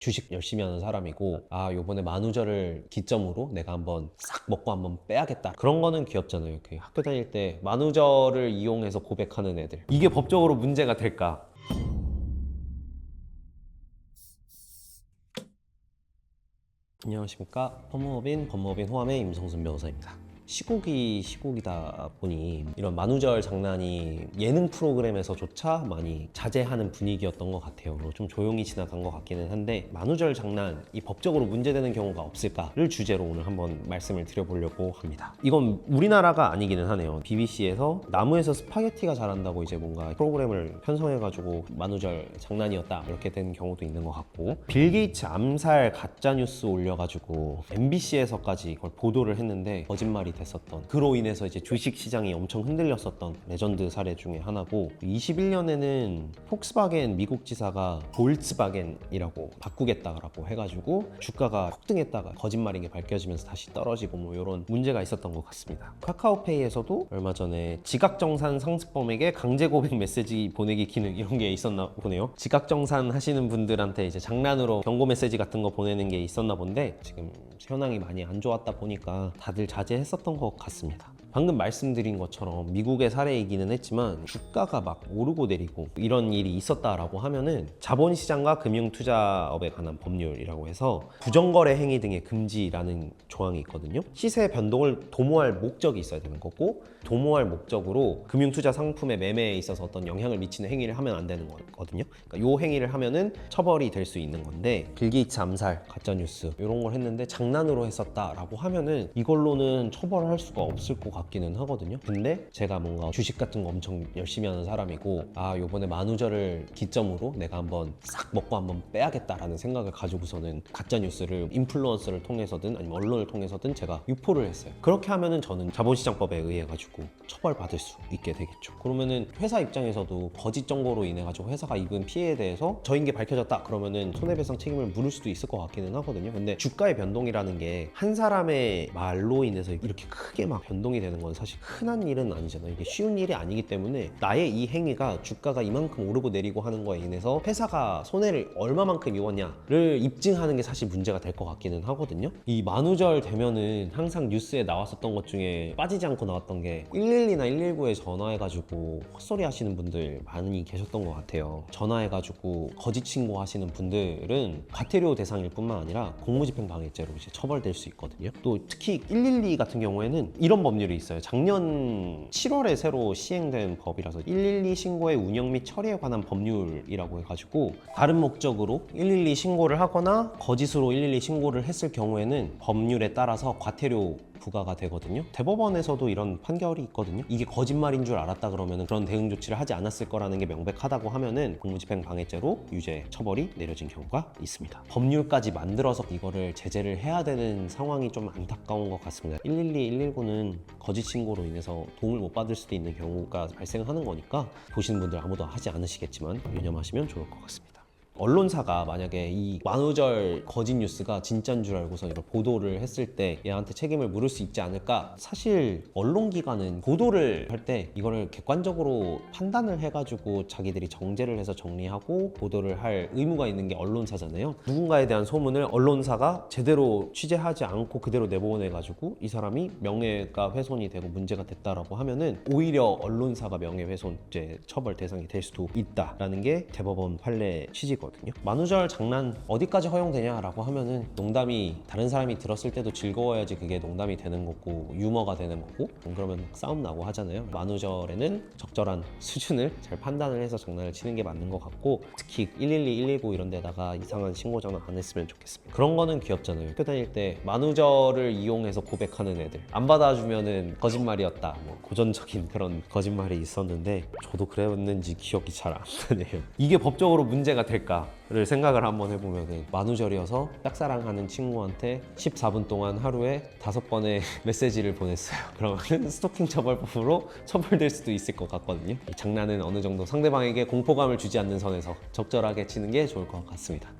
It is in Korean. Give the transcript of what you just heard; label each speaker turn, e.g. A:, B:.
A: 주식 열심히 하는 사람이고, 아 요번에 만우절을 기점으로 내가 한번 싹 먹고 한번 빼야겠다, 그런 거는 귀엽잖아요. 그 학교 다닐 때 만우절을 이용해서 고백하는 애들, 이게 법적으로 문제가 될까? 안녕하십니까, 법무법인 호암의 임성순 변호사입니다. 시국이다 보니 이런 만우절 장난이 예능 프로그램에서조차 많이 자제하는 분위기였던 것 같아요. 좀 조용히 지나간 것 같기는 한데, 만우절 장난이 법적으로 문제되는 경우가 없을까를 주제로 오늘 한번 말씀을 드려보려고 합니다. 이건 우리나라가 아니기는 하네요. BBC에서 나무에서 스파게티가 자란다고 이제 뭔가 프로그램을 편성해가지고 만우절 장난이었다 이렇게 된 경우도 있는 것 같고, 빌 게이츠 암살 가짜뉴스 올려가지고 MBC에서까지 이걸 보도를 했는데 거짓말이 됐었던, 그로 인해서 이제 주식 시장이 엄청 흔들렸었던 레전드 사례 중에 하나고, 21년에는 폭스바겐 미국 지사가 볼츠바겐이라고 바꾸겠다라고 해가지고 주가가 폭등했다가 거짓말인 게 밝혀지면서 다시 떨어지고 뭐 이런 문제가 있었던 것 같습니다. 카카오페이에서도 얼마 전에 지각정산 상습범에게 강제 고백 메시지 보내기 기능, 이런 게 있었나 보네요. 지각정산 하시는 분들한테 이제 장난으로 경고 메시지 같은 거 보내는 게 있었나 본데, 지금 현황이 많이 안 좋았다 보니까 다들 자제했었던 것 같습니다. 방금 말씀드린 것처럼 미국의 사례이기는 했지만 주가가 막 오르고 내리고 이런 일이 있었다라고 하면은 자본시장과 금융투자업에 관한 법률이라고 해서 부정거래 행위 등의 금지라는 조항이 있거든요. 시세 변동을 도모할 목적이 있어야 되는 거고, 도모할 목적으로 금융투자 상품의 매매에 있어서 어떤 영향을 미치는 행위를 하면 안 되는 거거든요. 그러니까 요 행위를 하면은 처벌이 될 수 있는 건데, 빌 게이츠 암살 가짜뉴스 이런 걸 했는데 장난으로 했었다라고 하면은 이걸로는 처벌할 수가 없을 것 같기는 하거든요. 근데 제가 뭔가 주식 같은 거 엄청 열심히 하는 사람이고, 아 요번에 만우절을 기점으로 내가 한번 싹 먹고 한번 빼야겠다라는 생각을 가지고서는 가짜뉴스를 인플루언서를 통해서든 아니면 언론을 통해서든 제가 유포를 했어요. 그렇게 하면은 저는 자본시장법에 의해 가지고 처벌받을 수 있게 되겠죠. 그러면은 회사 입장에서도 거짓 정보로 인해 가지고 회사가 입은 피해에 대해서 저인 게 밝혀졌다 그러면은 손해배상 책임을 물을 수도 있을 것 같기는 하거든요. 근데 주가의 변동이라는 게 한 사람의 말로 인해서 이렇게 크게 막 변동이 되는 건 사실 흔한 일은 아니잖아요. 이게 쉬운 일이 아니기 때문에 나의 이 행위가 주가가 이만큼 오르고 내리고 하는 거에 인해서 회사가 손해를 얼마만큼 입었냐를 입증하는 게 사실 문제가 될 것 같기는 하거든요. 이 만우절 되면은 항상 뉴스에 나왔었던 것 중에 빠지지 않고 나왔던 게 112나 119에 전화해가지고 헛소리 하시는 분들 많이 계셨던 것 같아요. 전화해가지고 거짓 신고하시는 분들은 과태료 대상일 뿐만 아니라 공무집행방해죄로 이제 처벌될 수 있거든요. 또 특히 112 같은 경우에는 이런 법률이 있어요. 작년 7월에 새로 시행된 법이라서 112 신고의 운영 및 처리에 관한 법률이라고 해가지고, 다른 목적으로 112 신고를 하거나 거짓으로 112 신고를 했을 경우에는 법률에 따라서 과태료 부과가 되거든요. 대법원에서도 이런 판결이 있거든요. 이게 거짓말인 줄 알았다 그러면 그런 대응 조치를 하지 않았을 거라는 게 명백하다고 하면은 공무집행방해죄로 유죄 처벌이 내려진 경우가 있습니다. 법률까지 만들어서 이거를 제재를 해야 되는 상황이 좀 안타까운 것 같습니다. 112, 119는 거짓 신고로 인해서 도움을 못 받을 수도 있는 경우가 발생하는 거니까 보시는 분들 아무도 하지 않으시겠지만 유념하시면 좋을 것 같습니다. 언론사가 만약에 이 만우절 거짓 뉴스가 진짜인 줄 알고서 이걸 보도를 했을 때 얘한테 책임을 물을 수 있지 않을까? 사실 언론기관은 보도를 할 때 이거를 객관적으로 판단을 해가지고 자기들이 정제를 해서 정리하고 보도를 할 의무가 있는 게 언론사잖아요. 누군가에 대한 소문을 언론사가 제대로 취재하지 않고 그대로 내보내가지고 이 사람이 명예가 훼손이 되고 문제가 됐다라고 하면은 오히려 언론사가 명예훼손죄 처벌 대상이 될 수도 있다라는 게 대법원 판례 취지거든요. 만우절 장난 어디까지 허용되냐라고 하면은, 농담이 다른 사람이 들었을 때도 즐거워야지 그게 농담이 되는 거고 유머가 되는 거고, 그러면 싸움 나고 하잖아요. 만우절에는 적절한 수준을 잘 판단을 해서 장난을 치는 게 맞는 것 같고, 특히 112, 119 이런 데다가 이상한 신고 전화 안 했으면 좋겠습니다. 그런 거는 귀엽잖아요. 학교 다닐 때 만우절을 이용해서 고백하는 애들, 안 받아주면은 거짓말이었다, 뭐 고전적인 그런 거짓말이 있었는데 저도 그랬는지 기억이 잘 안 나네요. 이게 법적으로 문제가 될까를 생각을 한번 해보면, 만우절이어서 짝사랑하는 친구한테 14분 동안 하루에 5번의 메시지를 보냈어요. 그러면 스토킹 처벌법으로 처벌될 수도 있을 것 같거든요. 이 장난은 어느 정도 상대방에게 공포감을 주지 않는 선에서 적절하게 치는 게 좋을 것 같습니다.